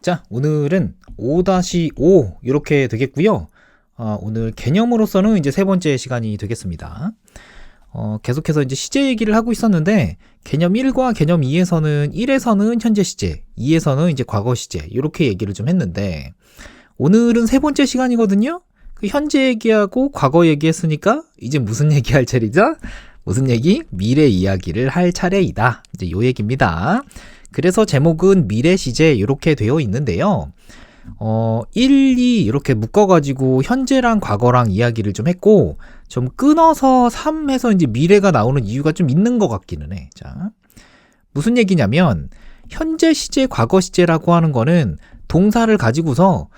자, 오늘은 5-5 이렇게 되겠고요. 오늘 개념으로서는 이제 세 번째 시간이 되겠습니다. 계속해서 이제 시제 얘기를 하고 있었는데 개념 1과 개념 2에서는 1에서는 현재 시제, 2에서는 이제 과거 시제 이렇게 얘기를 좀 했는데 오늘은 세 번째 시간이거든요. 그 현재 얘기하고 과거 얘기했으니까 이제 무슨 얘기할 차례죠? 무슨 얘기? 미래 이야기를 할 차례이다. 이제 요 얘기입니다. 그래서 제목은 미래 시제 이렇게 되어 있는데요. 1, 2 이렇게 묶어가지고 현재랑 과거랑 이야기를 좀 했고 좀 끊어서 3 해서 이제 미래가 나오는 이유가 좀 있는 것 같기는 해. 자, 무슨 얘기냐면 현재 시제, 과거 시제라고 하는 거는 동사를 가지고서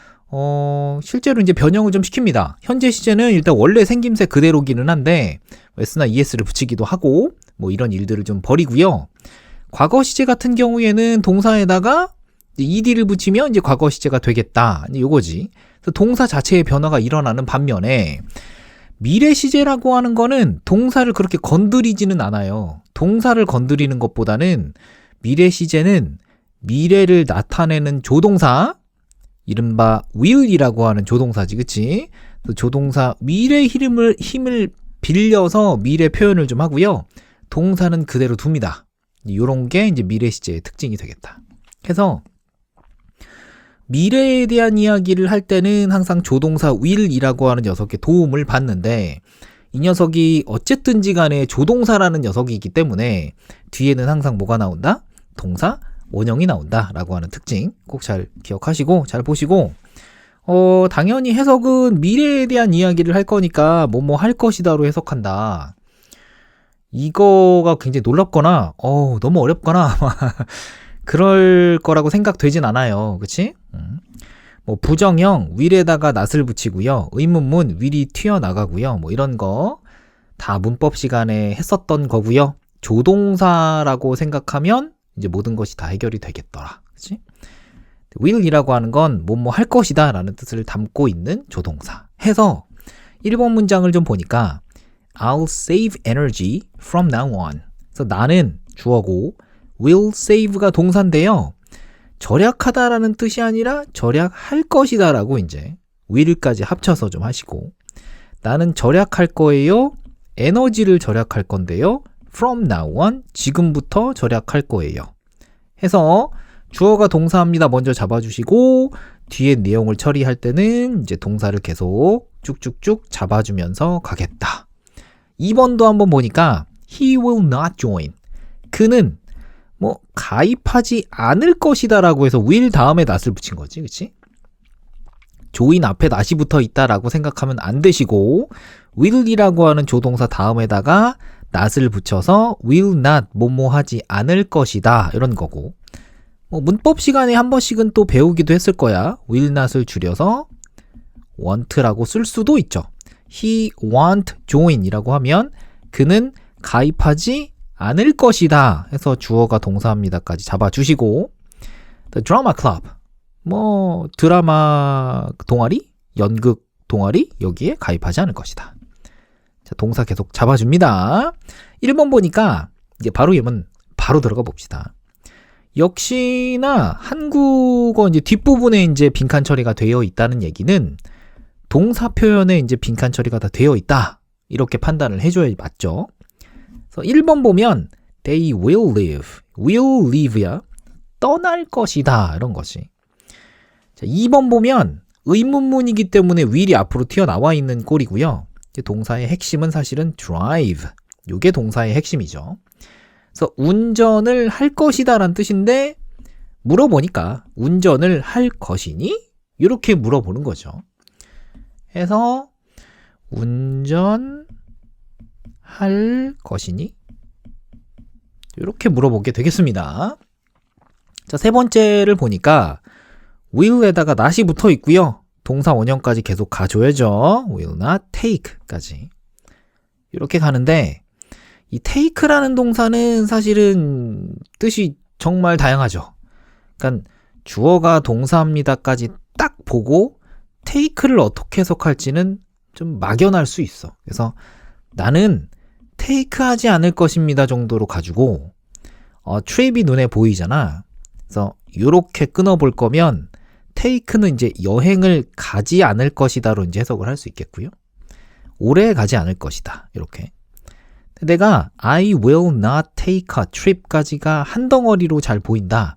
실제로 이제 변형을 좀 시킵니다. 현재 시제는 일단 원래 생김새 그대로기는 한데 s나 es를 붙이기도 하고 뭐 이런 일들을 좀 버리고요. 과거 시제 같은 경우에는 동사에다가 ed를 붙이면 이제 과거 시제가 되겠다. 요거지. 그래서 동사 자체의 변화가 일어나는 반면에 미래 시제라고 하는 거는 동사를 그렇게 건드리지는 않아요. 동사를 건드리는 것보다는 미래 시제는 미래를 나타내는 조동사, 이른바 will이라고 하는 조동사지, 그치? 조동사 미래의 힘을 빌려서 미래 표현을 좀 하고요. 동사는 그대로 둡니다. 이런 게 이제 미래 시제의 특징이 되겠다. 그래서 미래에 대한 이야기를 할 때는 항상 조동사 will이라고 하는 녀석의 도움을 받는데 이 녀석이 어쨌든지 간에 조동사라는 녀석이기 때문에 뒤에는 항상 뭐가 나온다? 동사 원형이 나온다 라고 하는 특징 꼭 잘 기억하시고 잘 보시고 당연히 해석은 미래에 대한 이야기를 할 거니까 뭐뭐 할 것이다로 해석한다. 이거가 굉장히 놀랍거나 너무 어렵거나 그럴 거라고 생각되진 않아요. 그치? 뭐 부정형 will에다가 not을 붙이고요. 의문문 will이 튀어나가고요. 뭐 이런 거 다 문법 시간에 했었던 거고요. 조동사라고 생각하면 이제 모든 것이 다 해결이 되겠더라. 그치? will이라고 하는 건 뭐뭐 할 것이다 라는 뜻을 담고 있는 조동사 해서 1번 문장을 좀 보니까 I'll save energy from now on. 그래서 나는 주어고 will save가 동사인데요. 절약하다라는 뜻이 아니라 절약할 것이다 라고 이제 will까지 합쳐서 좀 하시고 나는 절약할 거예요. 에너지를 절약할 건데요. from now on. 지금부터 절약할 거예요. 해서 주어가 동사입니다. 먼저 잡아주시고 뒤에 내용을 처리할 때는 이제 동사를 계속 쭉쭉쭉 잡아주면서 가겠다. 2번도 한번 보니까 he will not join. 그는 뭐 가입하지 않을 것이다 라고 해서 will 다음에 not을 붙인 거지. 그치? join 앞에 not이 붙어 있다라고 생각하면 안 되시고 will이라고 하는 조동사 다음에다가 not을 붙여서 will not 뭐뭐 하지 않을 것이다 이런 거고 뭐 문법 시간에 한 번씩은 또 배우기도 했을 거야. will not을 줄여서 want라고 쓸 수도 있죠. He won't join 이라고 하면 그는 가입하지 않을 것이다 해서 주어가 동사입니다까지 잡아주시고 The drama club 뭐 드라마 동아리? 연극 동아리? 여기에 가입하지 않을 것이다. 자, 동사 계속 잡아줍니다. 1번 보니까 이제 바로 예문 바로 들어가 봅시다. 역시나 한국어 이제 뒷부분에 이제 빈칸 처리가 되어 있다는 얘기는 동사 표현에 이제 빈칸 처리가 다 되어 있다. 이렇게 판단을 해줘야 맞죠. 그래서 1번 보면 they will leave야. 떠날 것이다. 이런 것이. 자, 2번 보면 의문문이기 때문에 will이 앞으로 튀어나와 있는 꼴이고요. 동사의 핵심은 사실은 drive. 이게 동사의 핵심이죠. 그래서 운전을 할 것이다 라는 뜻인데 물어보니까 운전을 할 것이니? 이렇게 물어보는 거죠. 해서 운전할 것이니? 이렇게 물어보게 되겠습니다. 자, 세 번째를 보니까 will에다가 not이 붙어 있고요. 동사 원형까지 계속 가줘야죠. will not take까지. 이렇게 가는데 이 take라는 동사는 사실은 뜻이 정말 다양하죠. 그러니까 주어가 동사입니다까지 딱 보고 take를 어떻게 해석할지는 좀 막연할 수 있어. 그래서 나는 take 하지 않을 것입니다 정도로 가지고 trap이 눈에 보이잖아. 그래서 이렇게 끊어볼 거면 take는 이제 여행을 가지 않을 것이다로 이제 해석을 할 수 있겠고요. 오래 가지 않을 것이다. 이렇게. 내가 I will not take a trip까지가 한 덩어리로 잘 보인다.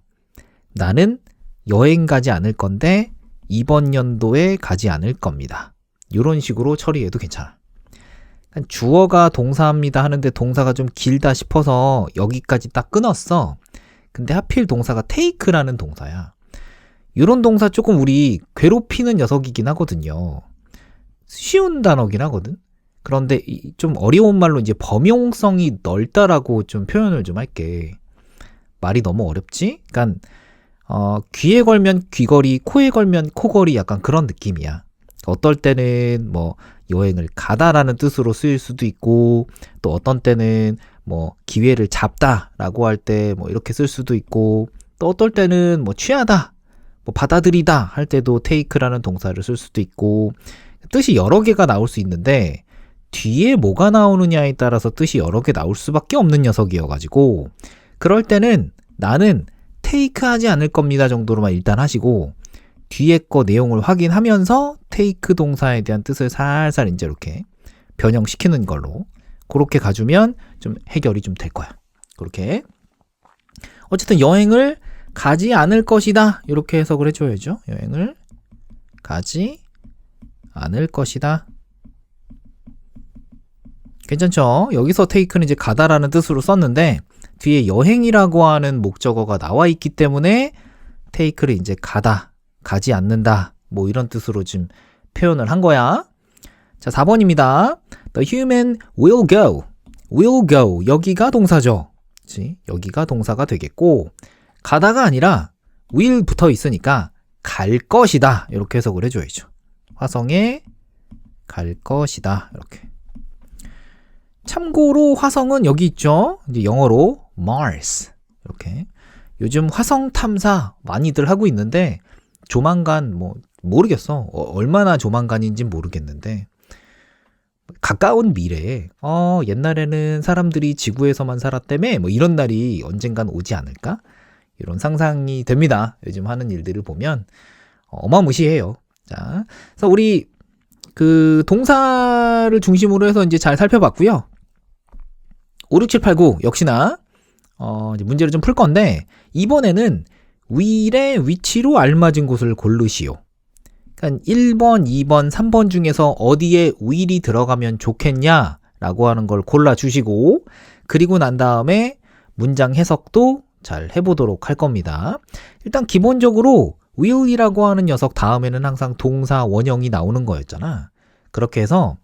나는 여행 가지 않을 건데 이번 연도에 가지 않을 겁니다. 이런 식으로 처리해도 괜찮아. 주어가 동사입니다 하는데 동사가 좀 길다 싶어서 여기까지 딱 끊었어. 근데 하필 동사가 take라는 동사야. 이런 동사 조금 우리 괴롭히는 녀석이긴 하거든요. 쉬운 단어긴 하거든. 그런데 좀 어려운 말로 이제 범용성이 넓다라고 좀 표현을 좀 할게. 말이 너무 어렵지? 그러니까 귀에 걸면 귀걸이, 코에 걸면 코걸이 약간 그런 느낌이야. 어떨 때는 뭐 여행을 가다라는 뜻으로 쓰일 수도 있고 또 어떤 때는 뭐 기회를 잡다라고 할 때 뭐 이렇게 쓸 수도 있고 또 어떨 때는 뭐 취하다, 뭐 받아들이다 할 때도 take라는 동사를 쓸 수도 있고 뜻이 여러 개가 나올 수 있는데 뒤에 뭐가 나오느냐에 따라서 뜻이 여러 개 나올 수밖에 없는 녀석이어가지고 그럴 때는 나는 take 하지 않을 겁니다 정도로만 일단 하시고 뒤에 거 내용을 확인하면서 take 동사에 대한 뜻을 살살 이제 이렇게 변형시키는 걸로 그렇게 가주면 좀 해결이 좀 될 거야. 그렇게 어쨌든 여행을 가지 않을 것이다 이렇게 해석을 해줘야죠. 여행을 가지 않을 것이다. 괜찮죠? 여기서 take는 이제 가다라는 뜻으로 썼는데 뒤에 여행이라고 하는 목적어가 나와 있기 때문에 take를 이제 가다, 가지 않는다 뭐 이런 뜻으로 지금 표현을 한 거야. 자, 4번입니다. The human will go. will go. 여기가 동사죠. 그치? 여기가 동사가 되겠고 가다가 아니라 will 붙어 있으니까 갈 것이다. 이렇게 해석을 해줘야죠. 화성에 갈 것이다. 이렇게. 참고로 화성은 여기 있죠. 이제 영어로 Mars. 이렇게. 요즘 화성 탐사 많이들 하고 있는데 조만간 뭐 모르겠어. 얼마나 조만간인지 모르겠는데 가까운 미래에 옛날에는 사람들이 지구에서만 살았다며 뭐 이런 날이 언젠간 오지 않을까? 이런 상상이 됩니다. 요즘 하는 일들을 보면 어마무시해요. 자, 그래서 우리 그 동사를 중심으로 해서 이제 잘 살펴봤고요. 5, 6, 7, 8, 9 역시나 이제 문제를 좀 풀 건데 이번에는 will의 위치로 알맞은 곳을 고르시오. 그러니까 1번, 2번, 3번 중에서 어디에 will이 들어가면 좋겠냐라고 하는 걸 골라주시고 그리고 난 다음에 문장 해석도 잘 해보도록 할 겁니다. 일단 기본적으로 will이라고 하는 녀석 다음에는 항상 동사 원형이 나오는 거였잖아. 그렇게 해서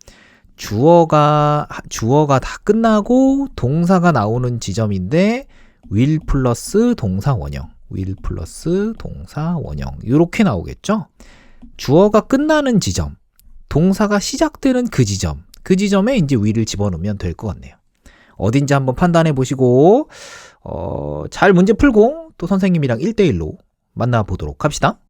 주어가 다 끝나고 동사가 나오는 지점인데 will 플러스 동사 원형, will 플러스 동사 원형 이렇게 나오겠죠. 주어가 끝나는 지점, 동사가 시작되는 그 지점에 이제 will을 집어넣으면 될 것 같네요. 어딘지 한번 판단해 보시고 잘 문제 풀고 또 선생님이랑 1대1로 만나보도록 합시다.